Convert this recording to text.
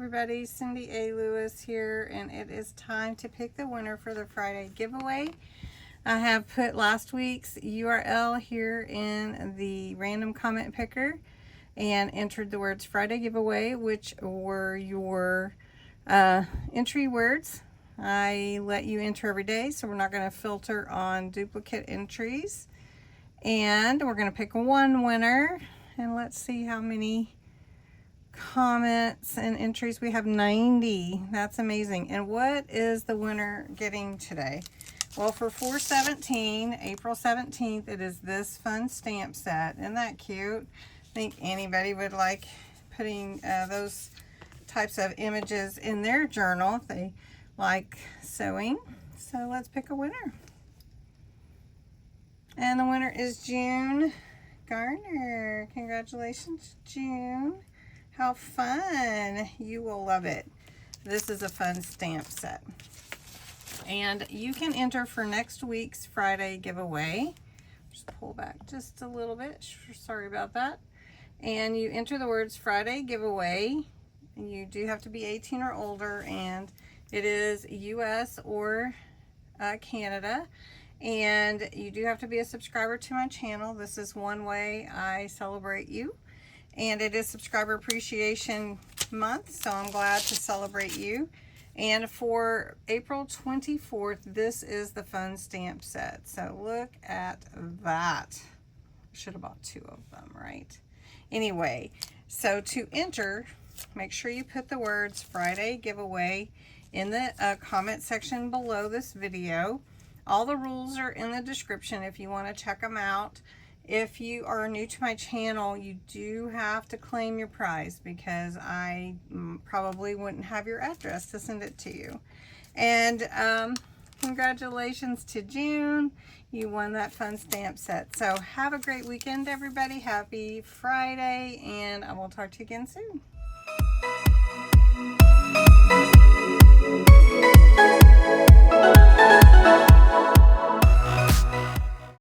everybody, CindyALewis here, and it is time to pick the winner for the Friday giveaway. I have put last week's URL here in the random comment picker and entered the words Friday giveaway, which were your entry words. I let you enter every day, so we're not going to filter on duplicate entries. And we're going to pick one winner, and let's see how many comments and entries. We have 90. That's amazing. And what is the winner getting today? Well, for 4/17, April 17th, it is this fun stamp set. Isn't that cute? I think anybody would like putting those types of images in their journal if they like sewing. So let's pick a winner. And the winner is June Garner. Congratulations, June. How fun. You will love it. This is a fun stamp set. And you can enter for next week's Friday giveaway. Just pull back just a little bit. Sorry about that. And you enter the words Friday giveaway. You do have to be 18 or older, and it is US or Canada. And you do have to be a subscriber to my channel. This is one way I celebrate you. And it is Subscriber Appreciation Month, so I'm glad to celebrate you. And for April 24th, this is the fun stamp set. So look at that. I should have bought two of them, right? Anyway, so to enter, make sure you put the words Friday giveaway in the comment section below this video. All the rules are in the description if you want to check them out. If you are new to my channel, you do have to claim your prize because I probably wouldn't have your address to send it to you. And congratulations to June. You won that fun stamp set. So have a great weekend, everybody. Happy Friday, and I will talk to you again soon.